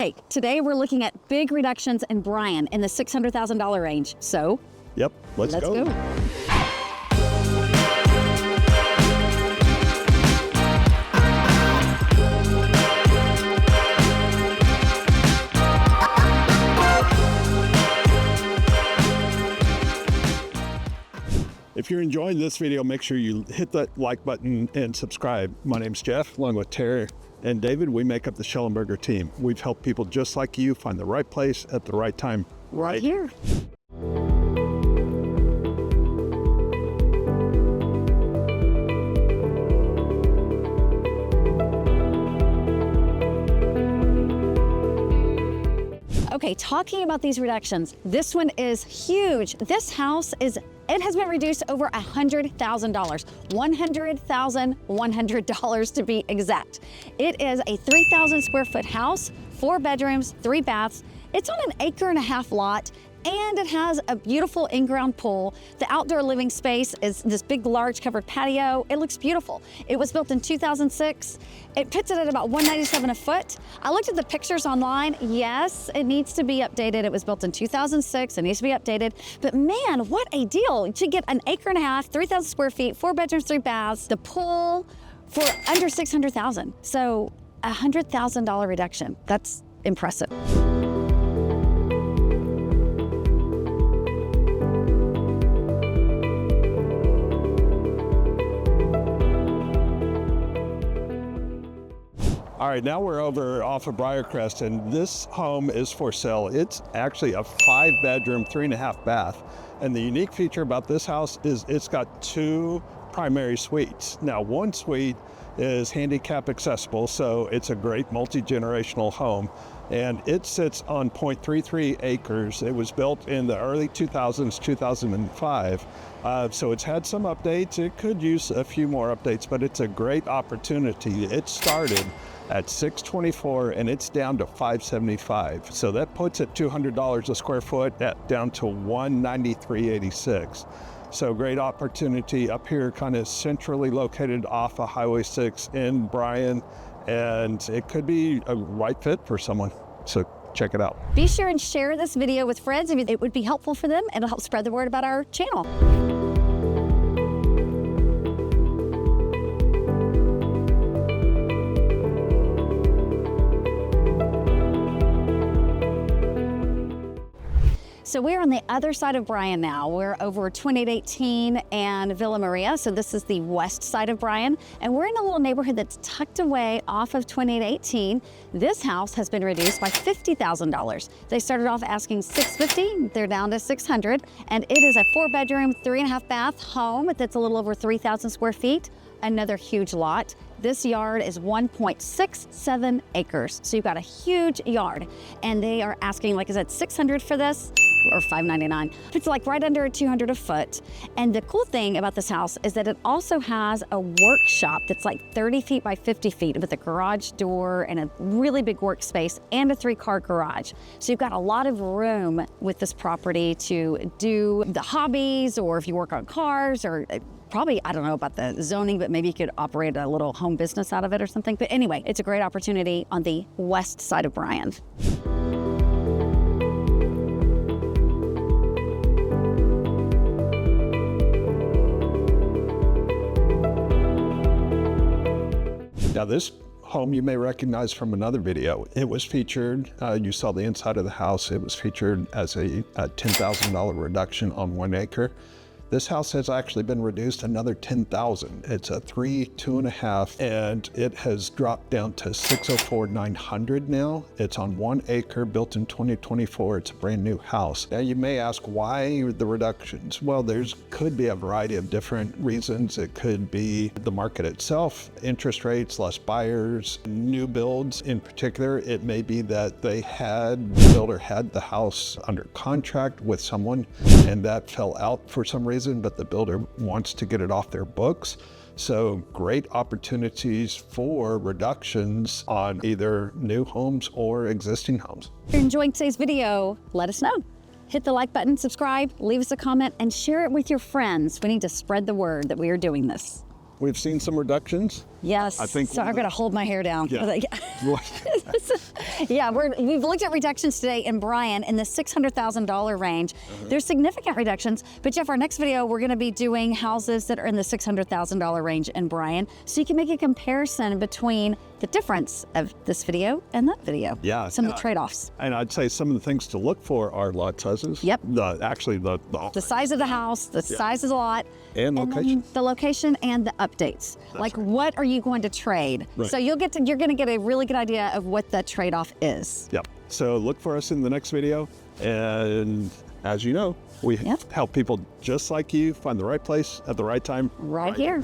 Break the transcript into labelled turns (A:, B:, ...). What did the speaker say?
A: right, today we're looking at big reductions in Bryan in the $600,000 range. So,
B: yep, let's go. If you're enjoying this video, make sure you hit that like button and subscribe. My name's Jeff, along with Terry and David. We make up the Schellenberger team. We've helped people just like you find the right place at the right time.
A: Right here. Okay, talking about these reductions, this one is huge. This house it has been reduced over $100,000, $100,100 to be exact. It is a 3,000 square foot house, 4 bedrooms, 3 baths. It's on an 1.5 acre lot, and it has a beautiful in-ground pool. The outdoor living space is this big, large covered patio. It looks beautiful. It was built in 2006. It puts it at about $197 a foot. I looked at the pictures online. Yes, it needs to be updated. It was built in 2006. It needs to be updated. But man, what a deal to get an 1.5 acres, 3,000 square feet, 4 bedrooms, 3 baths, the pool for under $600,000. So $100,000 reduction. That's impressive.
B: All right, now we're over off of Briarcrest, and this home is for sale. It's actually a 5-bedroom, 3.5 bath. And the unique feature about this house is it's got 2 primary suites. Now, one suite is handicap accessible, so it's a great multi-generational home. And it sits on 0.33 acres. It was built in the early 2000s, 2005. So it's had some updates. It could use a few more updates, but it's a great opportunity. It started at $624 and it's down to $575. So that puts it $200 a square foot, down to $193.86. So great opportunity up here, kind of centrally located off of Highway 6 in Bryan, and it could be a right fit for someone. So check it out.
A: Be sure and share this video with friends. It would be helpful for them, and it'll help spread the word about our channel. So we're on the other side of Bryan now. We're over 2818 and Villa Maria. So this is the west side of Bryan. And we're in a little neighborhood that's tucked away off of 2818. This house has been reduced by $50,000. They started off asking $650, they're down to $600. And it is a 4-bedroom, 3.5 bath home that's a little over 3,000 square feet. Another huge lot. This yard is 1.67 acres. So you've got a huge yard. And they are asking, like I said, $600 for this, or $599. It's like right under $200 a foot. And the cool thing about this house is that it also has a workshop that's like 30 feet by 50 feet with a garage door and a really big workspace and a 3-car garage. So you've got a lot of room with this property to do the hobbies, or if you work on cars, or probably, I don't know about the zoning, but maybe you could operate a little home business out of it or something. But anyway, it's a great opportunity on the west side of Bryan.
B: Now this home you may recognize from another video. It was featured, you saw the inside of the house, it was featured as a $10,000 reduction on 1 acre. This house has actually been reduced another $10,000. It's a 3, 2.5, and it has dropped down to $604,900 now. It's on 1 acre, built in 2024. It's a brand new house. Now you may ask, why the reductions? Well, could be a variety of different reasons. It could be the market itself, interest rates, less buyers, new builds in particular. It may be that the builder had the house under contract with someone and that fell out for some reason, but the builder wants to get it off their books. So great opportunities for reductions on either new homes or existing homes.
A: If you're enjoying today's video, let us know. Hit the like button, subscribe, leave us a comment, and share it with your friends. We need to spread the word that we are doing this.
B: We've seen some reductions.
A: Yes.
B: I think
A: so I'm going to hold my hair down.
B: Yeah.
A: Yeah, we've looked at reductions today in Bryan in the $600,000 range. There's significant reductions, but Jeff, our next video, we're gonna be doing houses that are in the $600,000 range in Bryan, so you can make a comparison between the difference of this video and that video.
B: Yeah.
A: Some of the trade-offs.
B: And I'd say some of the things to look for are lot sizes.
A: Yep.
B: The
A: Size of the house, the size of the lot,
B: and location.
A: the location and the updates. Like
B: right.
A: what are you going to trade?
B: Right.
A: So you're gonna get a really good idea of what the trade-off is.
B: Yep. So look for us in the next video. And as you know, we help people just like you find the right place at the right time.
A: Right here.